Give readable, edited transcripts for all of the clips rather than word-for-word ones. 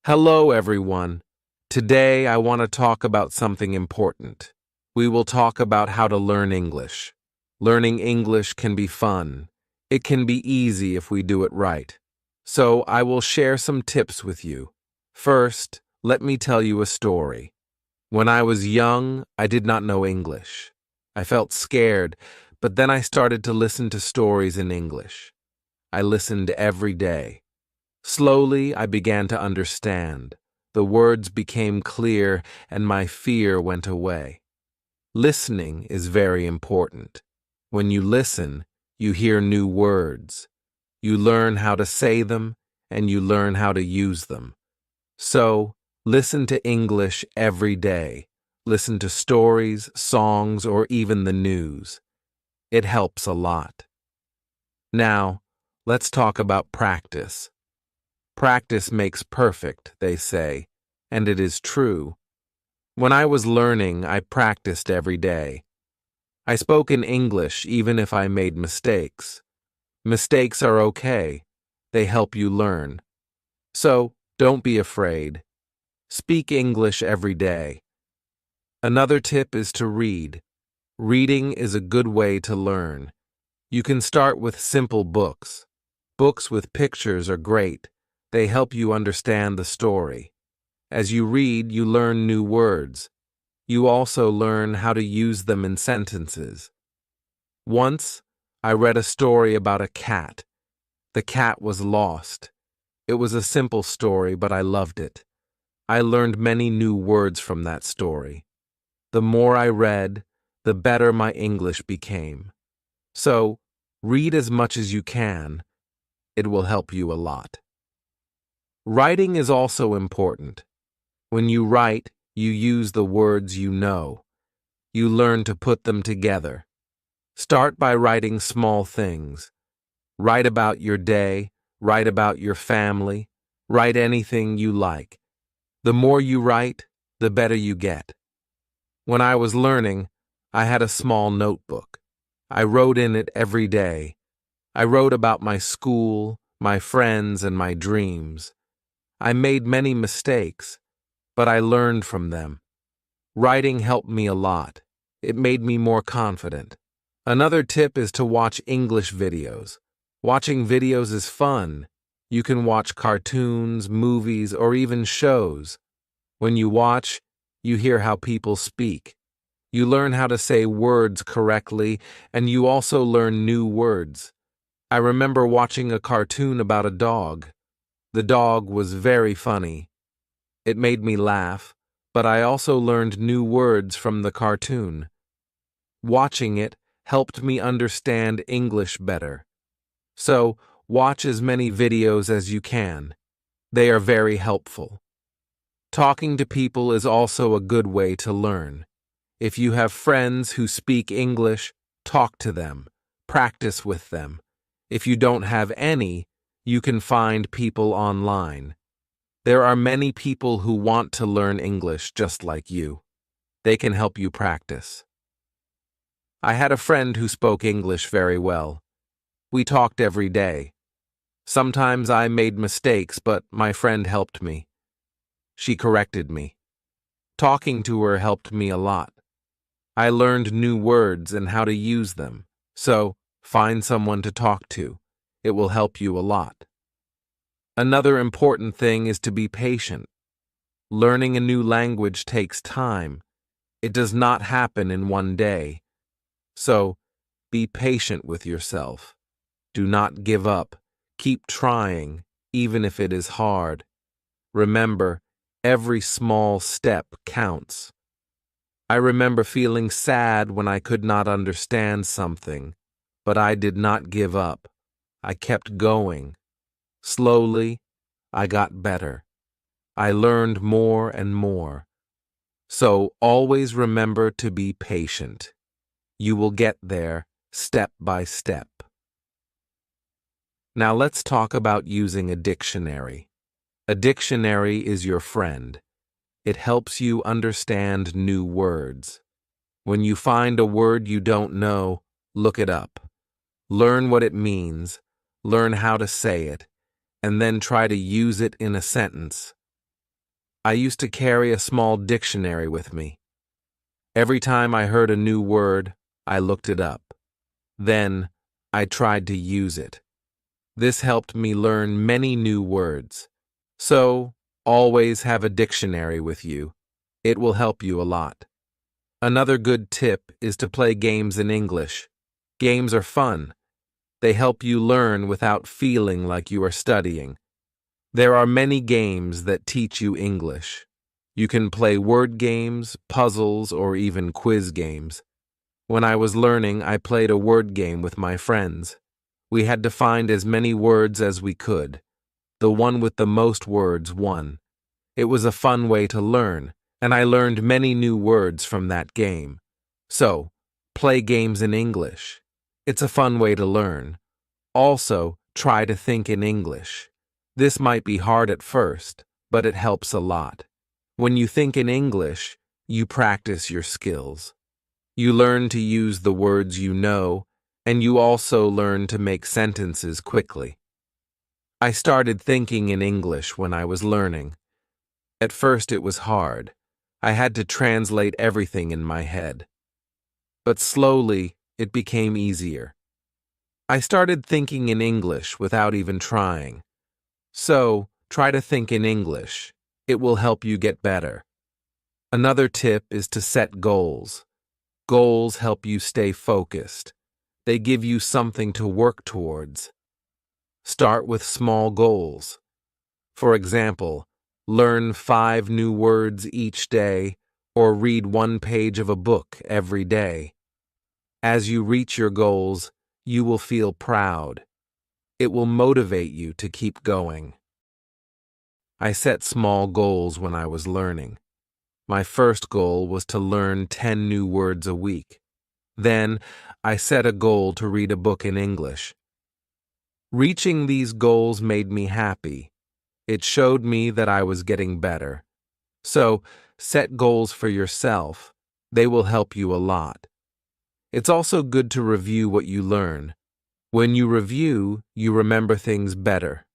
Hello, everyone. Today I want to talk about something important. We will talk about how to learn English. Learning English can be fun. It can be easy if we do it right. So I will share some tips with you. First, let me tell you a story. When I was young, I did not know English. I felt scared, but then I started to listen to stories in English. I listened every day. Slowly, I began to understand. The words became clear, and my fear went away. Listening is very important. When you listen, you hear new words. You learn how to say them, and you learn how to use them. So, listen to English every day. Listen to stories, songs, or even the news. It helps a lot. Now, let's talk about practice. Practice makes perfect, they say, and it is true. When I was learning, I practiced every day. I spoke in English even if I made mistakes. Mistakes are okay. They help you learn. So, don't be afraid. Speak English every day. Another tip is to read. Reading is a good way to learn. You can start with simple books. Books with pictures are great. They help you understand the story. As you read, you learn new words. You also learn how to use them in sentences. Once, I read a story about a cat. The cat was lost. It was a simple story, but I loved it. I learned many new words from that story. The more I read, the better my English became. So, read as much as you can. It will help you a lot. Writing is also important. When you write, you use the words you know. You learn to put them together. Start by writing small things. Write about your day, write about your family, write anything you like. The more you write, the better you get. When I was learning, I had a small notebook. I wrote in it every day. I wrote about my school, my friends, and my dreams. I made many mistakes, but I learned from them. Writing helped me a lot. It made me more confident. Another tip is to watch English videos. Watching videos is fun. You can watch cartoons, movies, or even shows. When you watch, you hear how people speak. You learn how to say words correctly, and you also learn new words. I remember watching a cartoon about a dog. The dog was very funny. It made me laugh, but I also learned new words from the cartoon. Watching it helped me understand English better. So, watch as many videos as you can. They are very helpful. Talking to people is also a good way to learn. If you have friends who speak English, talk to them. Practice with them. If you don't have any, you can find people online. There are many people who want to learn English just like you. They can help you practice. I had a friend who spoke English very well. We talked every day. Sometimes I made mistakes, but my friend helped me. She corrected me. Talking to her helped me a lot. I learned new words and how to use them. So, find someone to talk to. It will help you a lot. Another important thing is to be patient. Learning a new language takes time. It does not happen in one day. So, be patient with yourself. Do not give up. Keep trying, even if it is hard. Remember, every small step counts. I remember feeling sad when I could not understand something, but I did not give up. I kept going. Slowly, I got better. I learned more and more. So always remember to be patient. You will get there step by step. Now let's talk about using a dictionary. A dictionary is your friend. It helps you understand new words. When you find a word you don't know, look it up. Learn what it means, learn how to say it, and then try to use it in a sentence. I used to carry a small dictionary with me. Every time I heard a new word, I looked it up. Then, I tried to use it. This helped me learn many new words. So, always have a dictionary with you. It will help you a lot. Another good tip is to play games in English. Games are fun. They help you learn without feeling like you are studying. There are many games that teach you English. You can play word games, puzzles, or even quiz games. When I was learning, I played a word game with my friends. We had to find as many words as we could. The one with the most words won. It was a fun way to learn, and I learned many new words from that game. So, play games in English. It's a fun way to learn. Also, try to think in English. This might be hard at first, but it helps a lot. When you think in English, you practice your skills. You learn to use the words you know, and you also learn to make sentences quickly. I started thinking in English when I was learning. At first it was hard. I had to translate everything in my head. But slowly, it became easier. I started thinking in English without even trying. So, try to think in English. It will help you get better. Another tip is to set goals. Goals help you stay focused. They give you something to work towards. Start with small goals. For example, learn 5 new words each day or read 1 page of a book every day. As you reach your goals, you will feel proud. It will motivate you to keep going. I set small goals when I was learning. My first goal was to learn 10 new words a week. Then, I set a goal to read a book in English. Reaching these goals made me happy. It showed me that I was getting better. So, set goals for yourself. They will help you a lot. It's also good to review what you learn. When you review, you remember things better.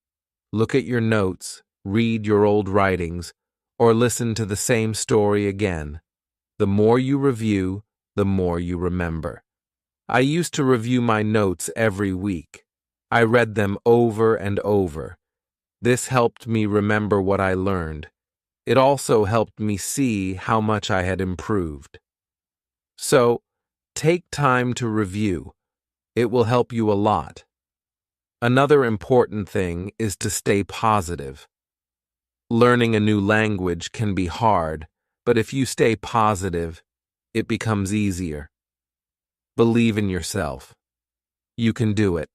Look at your notes, read your old writings, or listen to the same story again. The more you review, the more you remember. I used to review my notes every week. I read them over and over. This helped me remember what I learned. It also helped me see how much I had improved. So, take time to review. It will help you a lot. Another important thing is to stay positive. Learning a new language can be hard, but if you stay positive, it becomes easier. Believe in yourself. You can do it.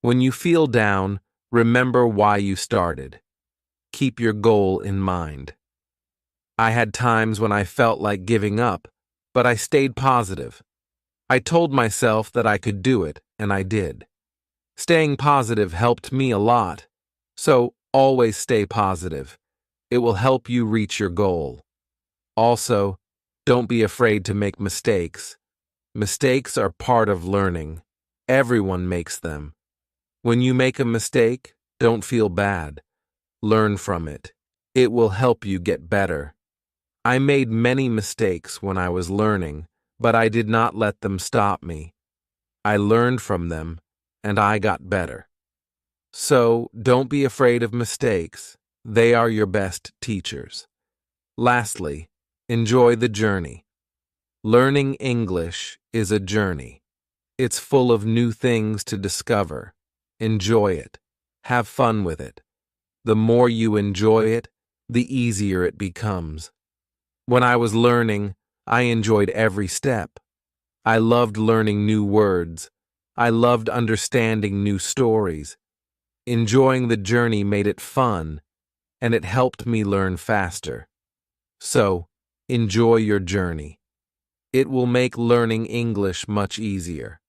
When you feel down, remember why you started. Keep your goal in mind. I had times when I felt like giving up, but I stayed positive. I told myself that I could do it, and I did. Staying positive helped me a lot, so always stay positive. It will help you reach your goal. Also, don't be afraid to make mistakes. Mistakes are part of learning. Everyone makes them. When you make a mistake, don't feel bad. Learn from it. It will help you get better. I made many mistakes when I was learning, but I did not let them stop me. I learned from them, and I got better. So, don't be afraid of mistakes. They are your best teachers. Lastly, enjoy the journey. Learning English is a journey. It's full of new things to discover. Enjoy it. Have fun with it. The more you enjoy it, the easier it becomes. When I was learning, I enjoyed every step. I loved learning new words. I loved understanding new stories. Enjoying the journey made it fun, and it helped me learn faster. So, enjoy your journey. It will make learning English much easier.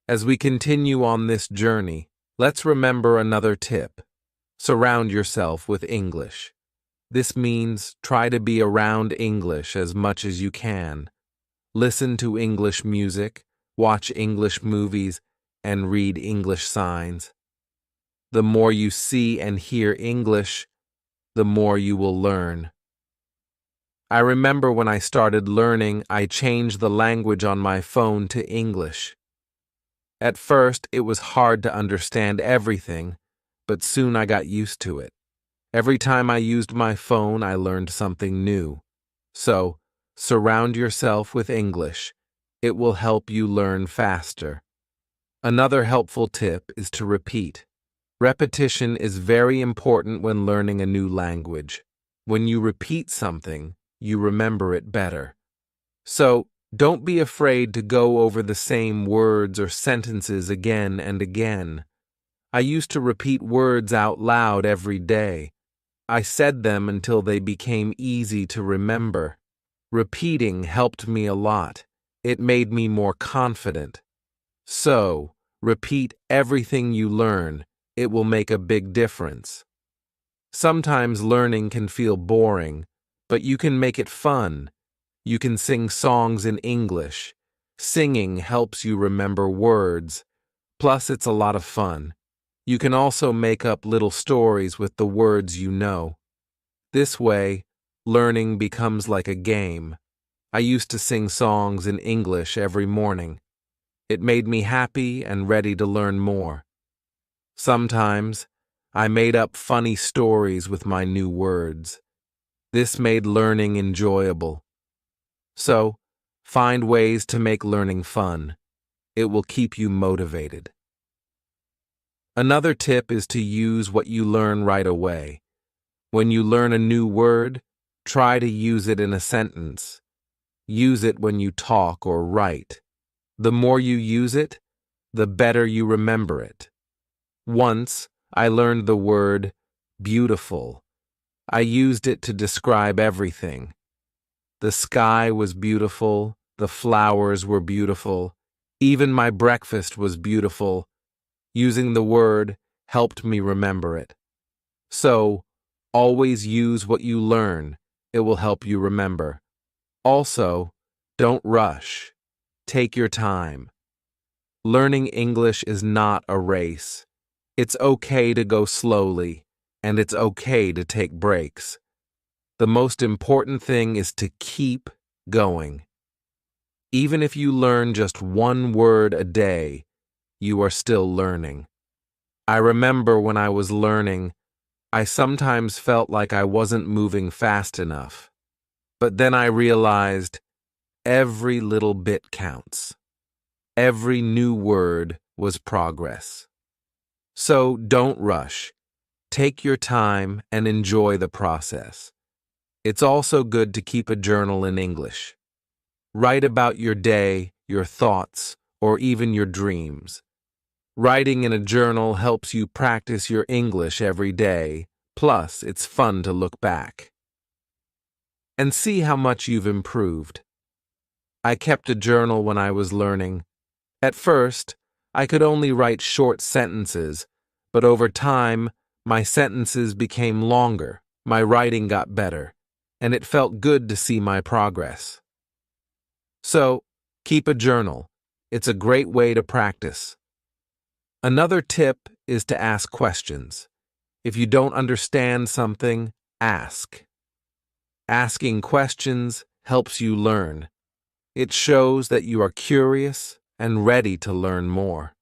As we continue on this journey, let's remember another tip. Surround yourself with English. This means try to be around English as much as you can. Listen to English music, watch English movies, and read English signs. The more you see and hear English, the more you will learn. I remember when I started learning, I changed the language on my phone to English. At first, it was hard to understand everything, but soon I got used to it. Every time I used my phone, I learned something new. So, surround yourself with English. It will help you learn faster. Another helpful tip is to repeat. Repetition is very important when learning a new language. When you repeat something, you remember it better. So, don't be afraid to go over the same words or sentences again and again. I used to repeat words out loud every day. I said them until they became easy to remember. Repeating helped me a lot. It made me more confident. So, repeat everything you learn. It will make a big difference. Sometimes learning can feel boring, but you can make it fun. You can sing songs in English. Singing helps you remember words. Plus, it's a lot of fun. You can also make up little stories with the words you know. This way, learning becomes like a game. I used to sing songs in English every morning. It made me happy and ready to learn more. Sometimes, I made up funny stories with my new words. This made learning enjoyable. So, find ways to make learning fun. It will keep you motivated. Another tip is to use what you learn right away. When you learn a new word, try to use it in a sentence. Use it when you talk or write. The more you use it, the better you remember it. Once, I learned the word beautiful. I used it to describe everything. The sky was beautiful, the flowers were beautiful, even my breakfast was beautiful. Using the word helped me remember it. So, always use what you learn. It will help you remember. Also, don't rush. Take your time. Learning English is not a race. It's okay to go slowly, and it's okay to take breaks. The most important thing is to keep going. Even if you learn just one word a day, you are still learning. I remember when I was learning, I sometimes felt like I wasn't moving fast enough. But then I realized every little bit counts. Every new word was progress. So don't rush. Take your time and enjoy the process. It's also good to keep a journal in English. Write about your day, your thoughts, or even your dreams. Writing in a journal helps you practice your English every day, plus it's fun to look back and see how much you've improved. I kept a journal when I was learning. At first, I could only write short sentences, but over time, my sentences became longer, my writing got better, and it felt good to see my progress. So, keep a journal. It's a great way to practice. Another tip is to ask questions. If you don't understand something, ask. Asking questions helps you learn. It shows that you are curious and ready to learn more.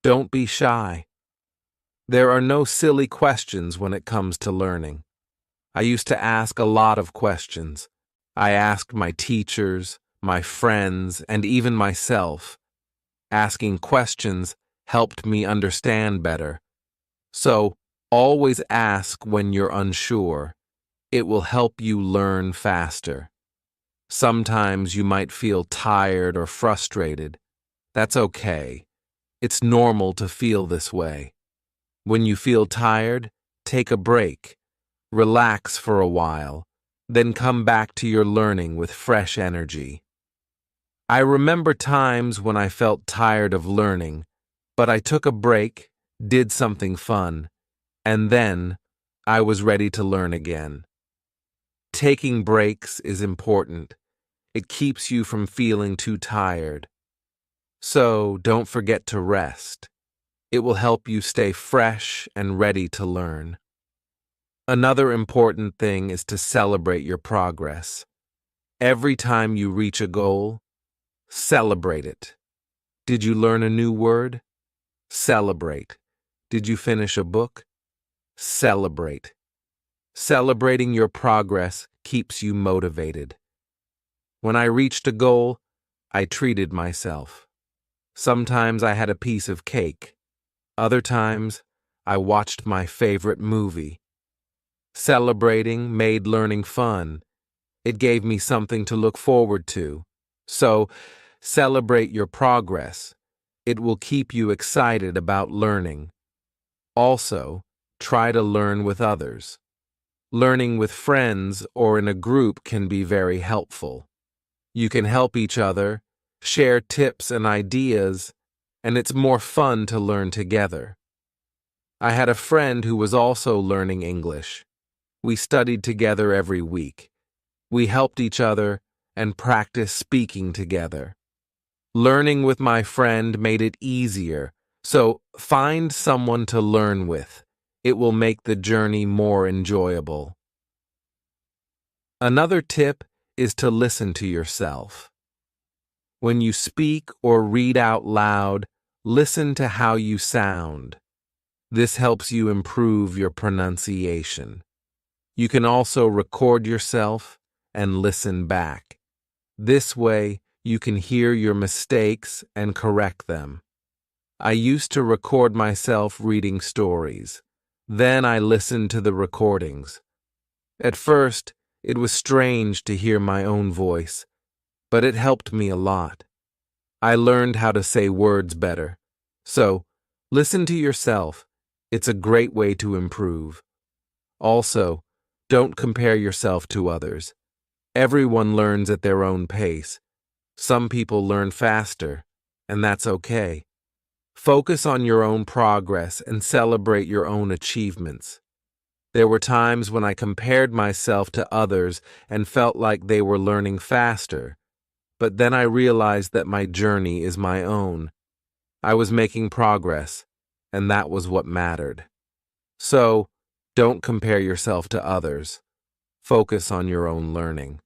Don't be shy. There are no silly questions when it comes to learning. I used to ask a lot of questions. I asked my teachers, my friends, and even myself. Asking questions helped me understand better. So, always ask when you're unsure. It will help you learn faster. Sometimes you might feel tired or frustrated. That's okay. It's normal to feel this way. When you feel tired, take a break. Relax for a while, then come back to your learning with fresh energy. I remember times when I felt tired of learning, but I took a break, did something fun, and then I was ready to learn again. Taking breaks is important. It keeps you from feeling too tired. So don't forget to rest. It will help you stay fresh and ready to learn. Another important thing is to celebrate your progress. Every time you reach a goal, celebrate it. Did you learn a new word? Celebrate. Did you finish a book? Celebrate. Celebrating your progress keeps you motivated. When I reached a goal, I treated myself. Sometimes I had a piece of cake. Other times, I watched my favorite movie. Celebrating made learning fun. It gave me something to look forward to. So, celebrate your progress. It will keep you excited about learning. Also, try to learn with others. Learning with friends or in a group can be very helpful. You can help each other, share tips and ideas, and it's more fun to learn together. I had a friend who was also learning English. We studied together every week. We helped each other and practiced speaking together. Learning with my friend made it easier, so find someone to learn with. It will make the journey more enjoyable. Another tip is to listen to yourself. When you speak or read out loud, listen to how you sound. This helps you improve your pronunciation. You can also record yourself and listen back. This way, you can hear your mistakes and correct them. I used to record myself reading stories. Then I listened to the recordings. At first, it was strange to hear my own voice, but it helped me a lot. I learned how to say words better. So, listen to yourself. It's a great way to improve. Also, don't compare yourself to others. Everyone learns at their own pace. Some people learn faster, and that's okay. Focus on your own progress and celebrate your own achievements. There were times when I compared myself to others and felt like they were learning faster, but then I realized that my journey is my own. I was making progress, and that was what mattered. So, don't compare yourself to others. Focus on your own learning.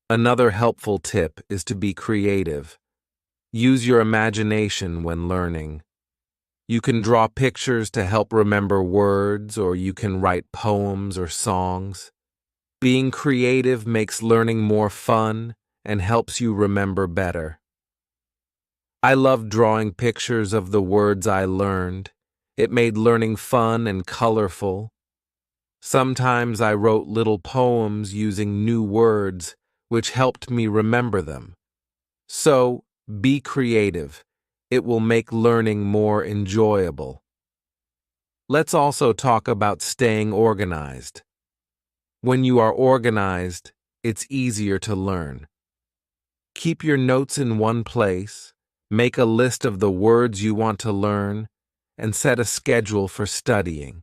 Another helpful tip is to be creative. Use your imagination when learning. You can draw pictures to help remember words, or you can write poems or songs. Being creative makes learning more fun and helps you remember better. I love drawing pictures of the words I learned. It made learning fun and colorful. Sometimes I wrote little poems using new words, which helped me remember them. So, be creative. It will make learning more enjoyable. Let's also talk about staying organized. When you are organized, it's easier to learn. Keep your notes in one place, make a list of the words you want to learn, and set a schedule for studying.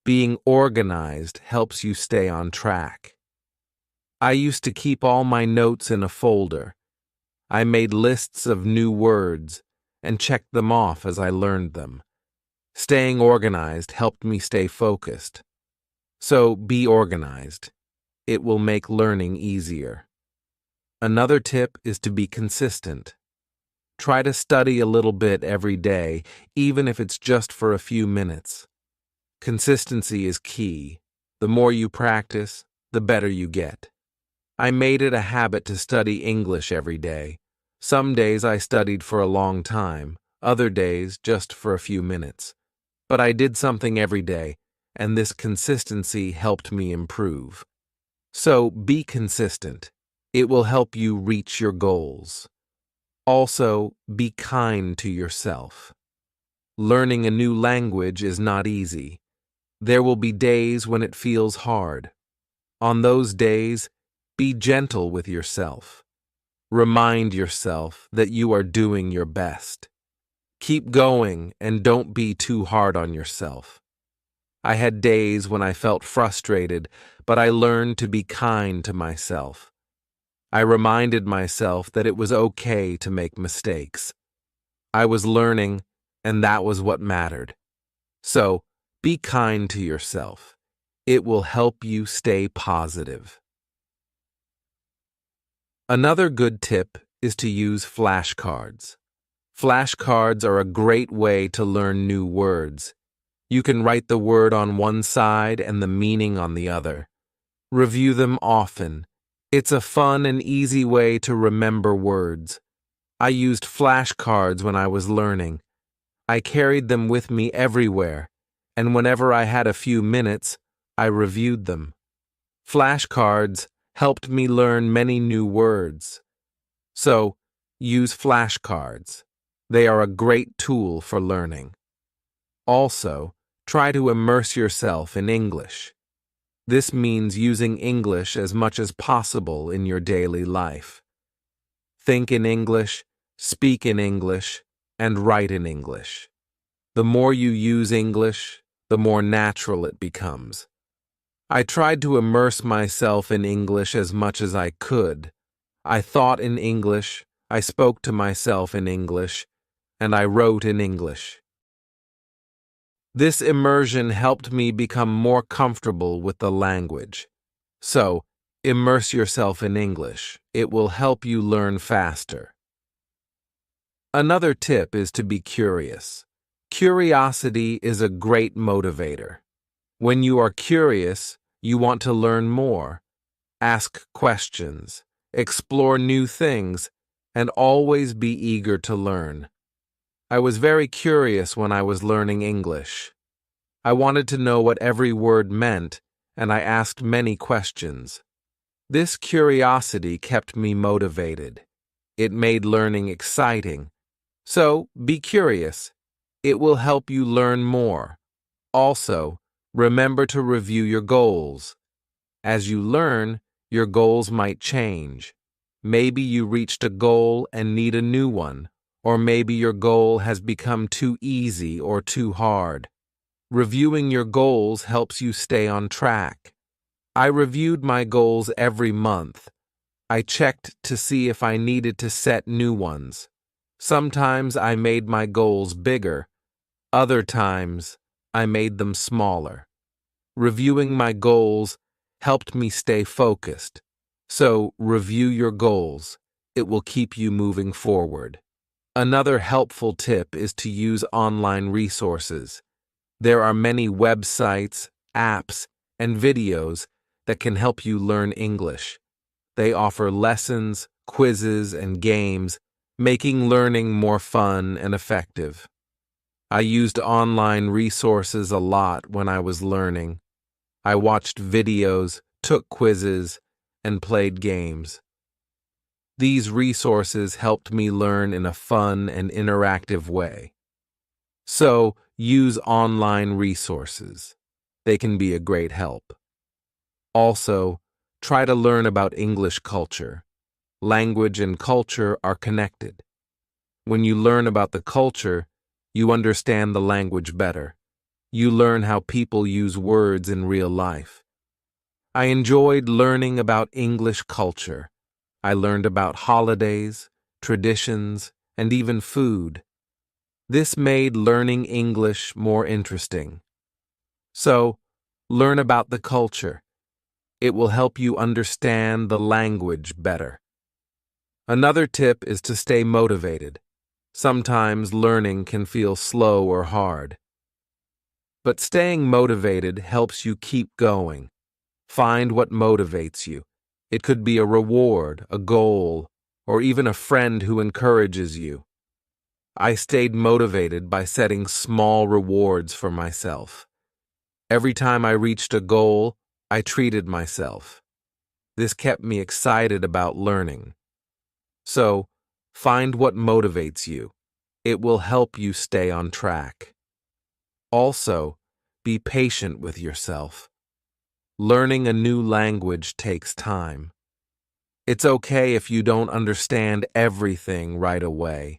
Being organized helps you stay on track. I used to keep all my notes in a folder. I made lists of new words and checked them off as I learned them. Staying organized helped me stay focused. So be organized. It will make learning easier. Another tip is to be consistent. Try to study a little bit every day, even if it's just for a few minutes. Consistency is key. The more you practice, the better you get. I made it a habit to study English every day. Some days I studied for a long time, other days just for a few minutes. But I did something every day, and this consistency helped me improve. So be consistent. It will help you reach your goals. Also, be kind to yourself. Learning a new language is not easy. There will be days when it feels hard. On those days, be gentle with yourself. Remind yourself that you are doing your best. Keep going and don't be too hard on yourself. I had days when I felt frustrated, but I learned to be kind to myself. I reminded myself that it was okay to make mistakes. I was learning, and that was what mattered. So, Be kind to yourself. It will help you stay positive. Another good tip is to use flashcards. Flashcards are a great way to learn new words. You can write the word on one side and the meaning on the other. Review them often. It's a fun and easy way to remember words. I used flashcards when I was learning. I carried them with me everywhere, and whenever I had a few minutes, I reviewed them. Flashcards helped me learn many new words. So, use flashcards. They are a great tool for learning. Also, try to immerse yourself in English. This means using English as much as possible in your daily life. Think in English, speak in English, and write in English. The more you use English, the more natural it becomes. I tried to immerse myself in English as much as I could. I thought in English, I spoke to myself in English, and I wrote in English. This immersion helped me become more comfortable with the language. So, immerse yourself in English. It will help you learn faster. Another tip is to be curious. Curiosity is a great motivator. When you are curious, you want to learn more. Ask questions, explore new things, and always be eager to learn. I was very curious when I was learning English. I wanted to know what every word meant, and I asked many questions. This curiosity kept me motivated. It made learning exciting. So, be curious. It will help you learn more. Also, remember to review your goals. As you learn, your goals might change. Maybe you reached a goal and need a new one, or maybe your goal has become too easy or too hard. Reviewing your goals helps you stay on track. I reviewed my goals every month. I checked to see if I needed to set new ones. Sometimes I made my goals bigger. Other times, I made them smaller. Reviewing my goals helped me stay focused. So, review your goals. It will keep you moving forward. Another helpful tip is to use online resources. There are many websites, apps, and videos that can help you learn English. They offer lessons, quizzes, and games, making learning more fun and effective. I used online resources a lot when I was learning. I watched videos, took quizzes, and played games. These resources helped me learn in a fun and interactive way. So, use online resources. They can be a great help. Also, try to learn about English culture. Language and culture are connected. When you learn about the culture, you understand the language better. You learn how people use words in real life. I enjoyed learning about English culture. I learned about holidays, traditions, and even food. This made learning English more interesting. So, learn about the culture. It will help you understand the language better. Another tip is to stay motivated. Sometimes learning can feel slow or hard. But staying motivated helps you keep going. Find what motivates you. It could be a reward, a goal, or even a friend who encourages you. I stayed motivated by setting small rewards for myself. Every time I reached a goal, I treated myself. This kept me excited about learning. So, find what motivates you. It will help you stay on track. Also, be patient with yourself. Learning a new language takes time. It's okay if you don't understand everything right away.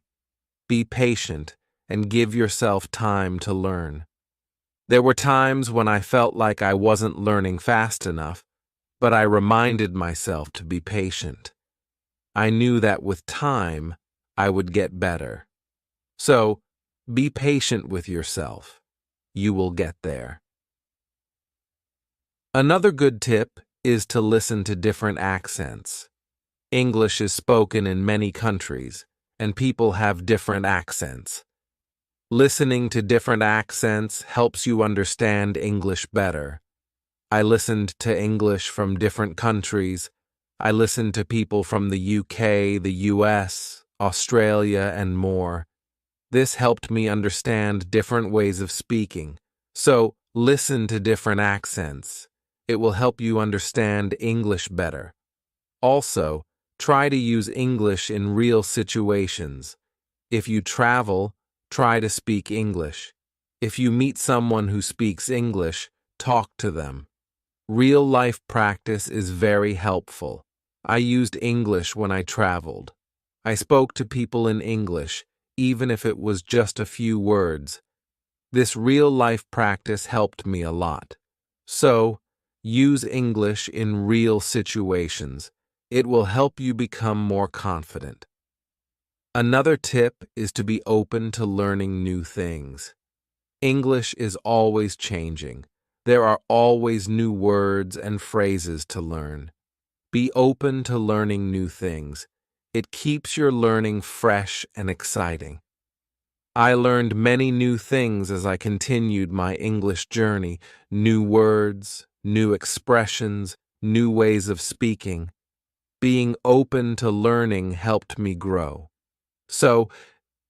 Be patient and give yourself time to learn. There were times when I felt like I wasn't learning fast enough, but I reminded myself to be patient. I knew that with time, I would get better. So, be patient with yourself. you will get there. Another good tip is to listen to different accents. English is spoken in many countries, and people have different accents. Listening to different accents helps you understand English better. I listened to English from different countries. I listened to people from the UK, the US, Australia, and more. This helped me understand different ways of speaking. So, listen to different accents. It will help you understand English better. Also, try to use English in real situations. If you travel, try to speak English. If you meet someone who speaks English, talk to them. Real-life practice is very helpful. I used English when I traveled. I spoke to people in English, even if it was just a few words. This real-life practice helped me a lot. So, use English in real situations. It will help you become more confident. Another tip is to be open to learning new things. English is always changing. There are always new words and phrases to learn. Be open to learning new things. It keeps your learning fresh and exciting. I learned many new things as I continued my English journey, new words, new expressions, new ways of speaking. Being open to learning helped me grow. So,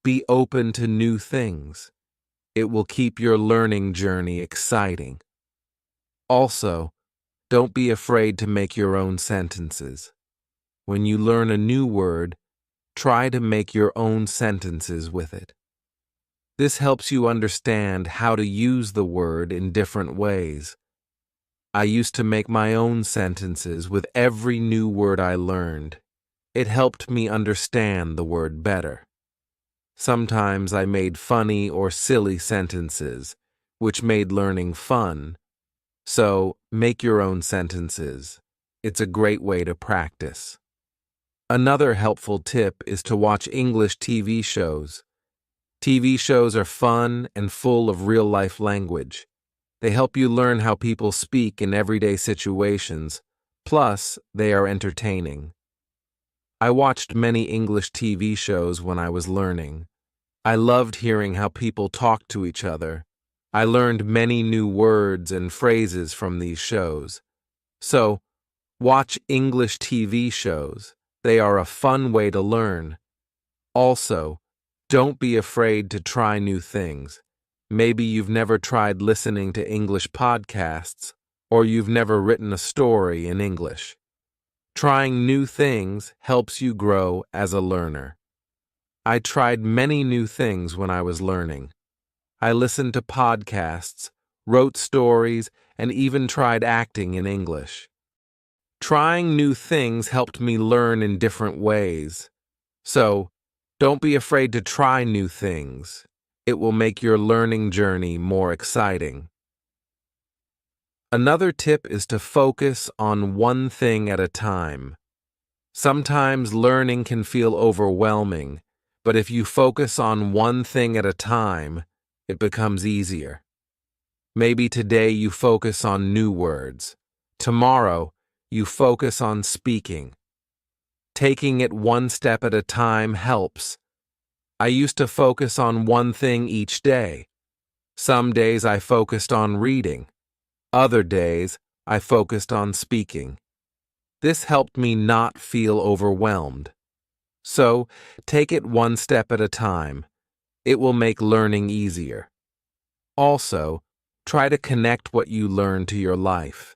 be open to new things. It will keep your learning journey exciting. Also, don't be afraid to make your own sentences. When you learn a new word, try to make your own sentences with it. This helps you understand how to use the word in different ways. I used to make my own sentences with every new word I learned. It helped me understand the word better. Sometimes I made funny or silly sentences, which made learning fun. So, make your own sentences. It's a great way to practice. Another helpful tip is to watch English TV shows. TV shows are fun and full of real-life language. They help you learn how people speak in everyday situations, plus they are entertaining. I watched many English TV shows when I was learning. I loved hearing how people talk to each other. I learned many new words and phrases from these shows. So, watch English TV shows. They are a fun way to learn. Also, don't be afraid to try new things. Maybe you've never tried listening to English podcasts, or you've never written a story in English. Trying new things helps you grow as a learner. I tried many new things when I was learning. I listened to podcasts, wrote stories, and even tried acting in English. Trying new things helped me learn in different ways. So, don't be afraid to try new things. It will make your learning journey more exciting. Another tip is to focus on one thing at a time. Sometimes learning can feel overwhelming, but if you focus on one thing at a time, it becomes easier. Maybe today you focus on new words. Tomorrow, you focus on speaking. Taking it one step at a time helps. I used to focus on one thing each day. Some days I focused on reading. Other days, I focused on speaking. This helped me not feel overwhelmed. So, take it one step at a time. It will make learning easier. Also, try to connect what you learn to your life.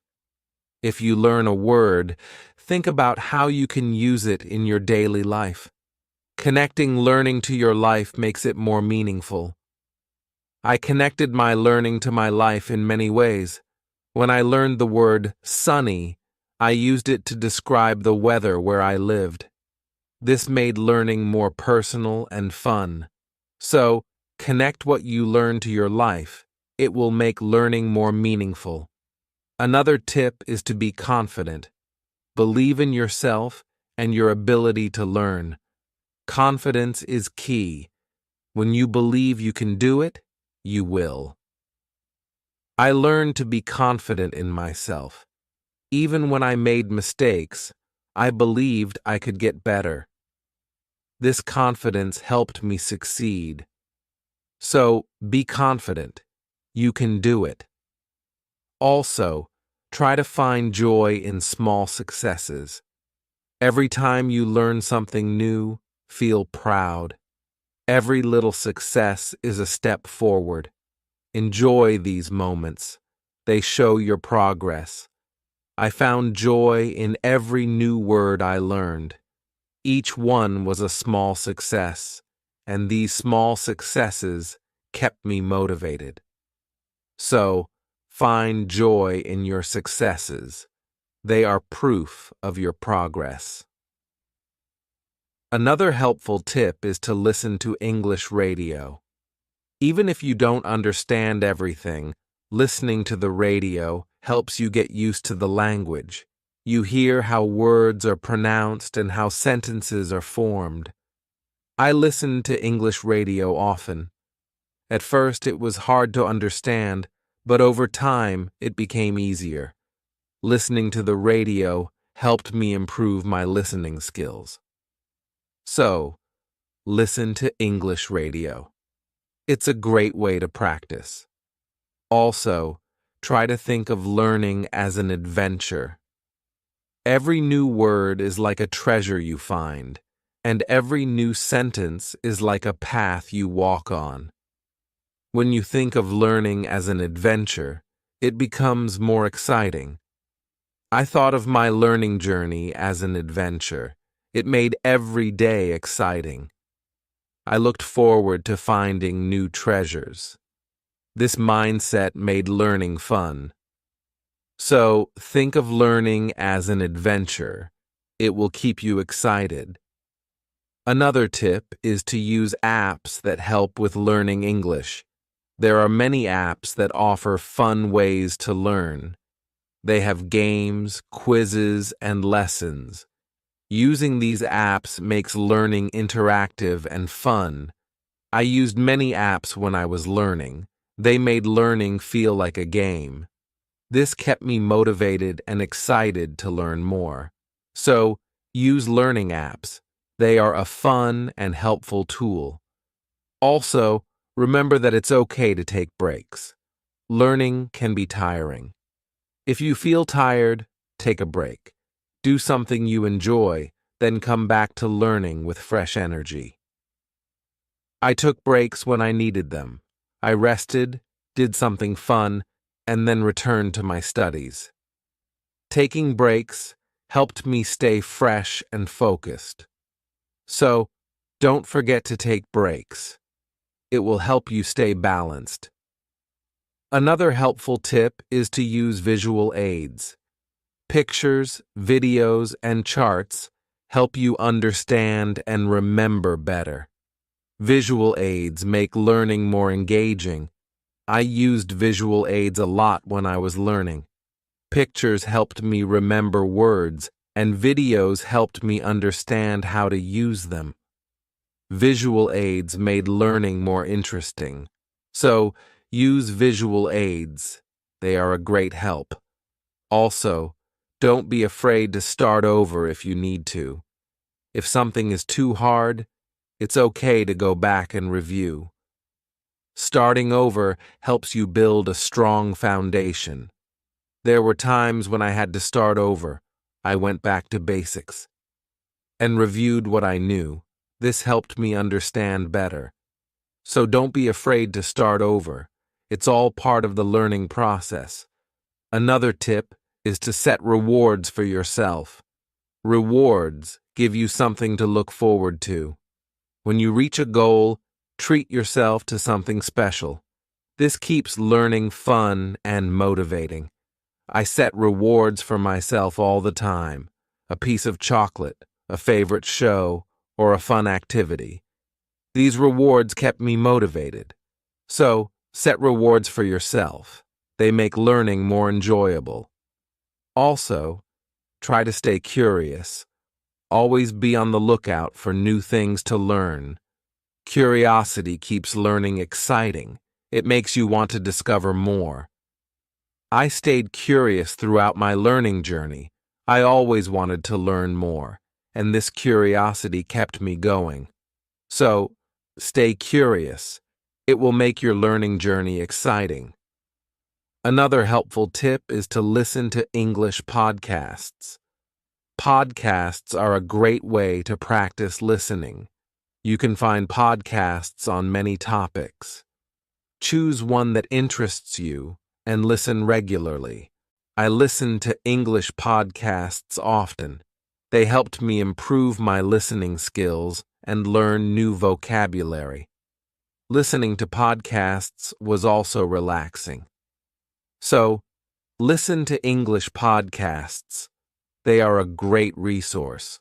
If you learn a word, think about how you can use it in your daily life. Connecting learning to your life makes it more meaningful. I connected my learning to my life in many ways. When I learned the word sunny, I used it to describe the weather where I lived. This made learning more personal and fun. So, connect what you learn to your life. It will make learning more meaningful. Another tip is to be confident. Believe in yourself and your ability to learn. Confidence is key. When you believe you can do it, you will. I learned to be confident in myself. Even when I made mistakes, I believed I could get better. This confidence helped me succeed. So, be confident. You can do it. Also, try to find joy in small successes. Every time you learn something new, feel proud. Every little success is a step forward. Enjoy these moments. They show your progress. I found joy in every new word I learned. Each one was a small success, and these small successes kept me motivated. So, find joy in your successes. They are proof of your progress. Another helpful tip is to listen to English radio. Even if you don't understand everything, listening to the radio helps you get used to the language. You hear how words are pronounced and how sentences are formed. I listened to English radio often. At first, it was hard to understand, but over time, it became easier. Listening to the radio helped me improve my listening skills. So, listen to English radio. It's a great way to practice. Also, try to think of learning as an adventure. Every new word is like a treasure you find, and every new sentence is like a path you walk on. When you think of learning as an adventure, it becomes more exciting. I thought of my learning journey as an adventure. It made every day exciting. I looked forward to finding new treasures. This mindset made learning fun. So, think of learning as an adventure. It will keep you excited. Another tip is to use apps that help with learning English. There are many apps that offer fun ways to learn. They have games, quizzes, and lessons. Using these apps makes learning interactive and fun. I used many apps when I was learning. They made learning feel like a game. This kept me motivated and excited to learn more. So, use learning apps. They are a fun and helpful tool. Also, remember that it's okay to take breaks. Learning can be tiring. If you feel tired, take a break. Do something you enjoy, then come back to learning with fresh energy. I took breaks when I needed them. I rested, did something fun, and then returned to my studies. Taking breaks helped me stay fresh and focused. So, don't forget to take breaks. It will help you stay balanced. Another helpful tip is to use visual aids. Pictures, videos, and charts help you understand and remember better. Visual aids make learning more engaging. I used visual aids a lot when I was learning. Pictures helped me remember words, and videos helped me understand how to use them. Visual aids made learning more interesting. So, use visual aids. They are a great help. Also, don't be afraid to start over if you need to. If something is too hard, it's okay to go back and review. Starting over helps you build a strong foundation. There were times when I had to start over. I went back to basics and reviewed what I knew. This helped me understand better. So don't be afraid to start over. It's all part of the learning process. Another tip is to set rewards for yourself. Rewards give you something to look forward to. When you reach a goal, treat yourself to something special. This keeps learning fun and motivating. I set rewards for myself all the time. A piece of chocolate, a favorite show, or a fun activity. These rewards kept me motivated. So, set rewards for yourself. They make learning more enjoyable. Also, try to stay curious. Always be on the lookout for new things to learn. Curiosity keeps learning exciting. It makes you want to discover more. I stayed curious throughout my learning journey. I always wanted to learn more, and this curiosity kept me going. So, stay curious. It will make your learning journey exciting. Another helpful tip is to listen to English podcasts. Podcasts are a great way to practice listening. You can find podcasts on many topics. Choose one that interests you and listen regularly. I listen to English podcasts often. They helped me improve my listening skills and learn new vocabulary. Listening to podcasts was also relaxing. So, listen to English podcasts. They are a great resource.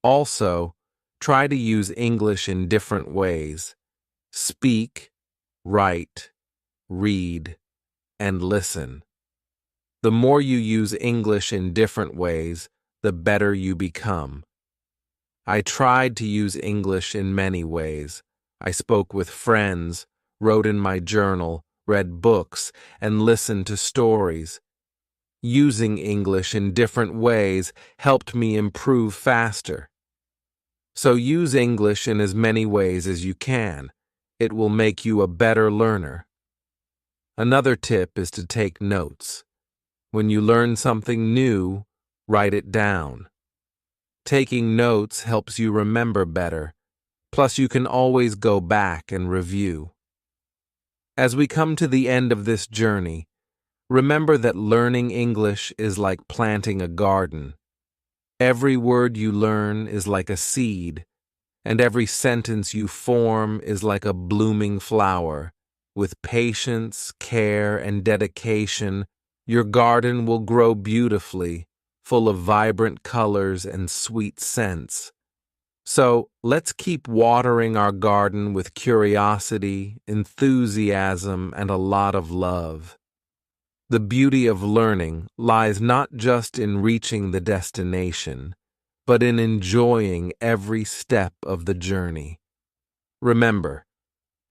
Also, try to use English in different ways. Speak, write, read, and listen. The more you use English in different ways, the better you become. I tried to use English in many ways. I spoke with friends, wrote in my journal, read books, and listened to stories. Using English in different ways helped me improve faster. So use English in as many ways as you can. It will make you a better learner. Another tip is to take notes. When you learn something new, write it down. Taking notes helps you remember better. Plus, you can always go back and review. As we come to the end of this journey, remember that learning English is like planting a garden. Every word you learn is like a seed, and every sentence you form is like a blooming flower. With patience, care, and dedication, your garden will grow beautifully, full of vibrant colors and sweet scents. So, let's keep watering our garden with curiosity, enthusiasm, and a lot of love. The beauty of learning lies not just in reaching the destination, but in enjoying every step of the journey. Remember,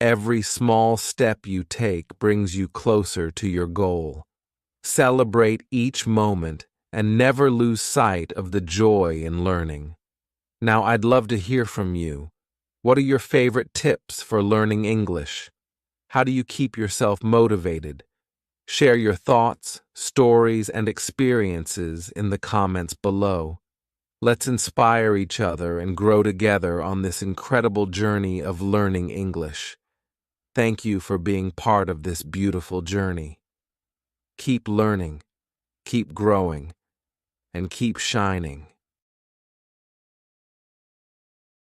every small step you take brings you closer to your goal. Celebrate each moment and never lose sight of the joy in learning. Now, I'd love to hear from you. What are your favorite tips for learning English? How do you keep yourself motivated? Share your thoughts, stories, and experiences in the comments below. Let's inspire each other and grow together on this incredible journey of learning English. Thank you for being part of this beautiful journey. Keep learning, keep growing, and keep shining.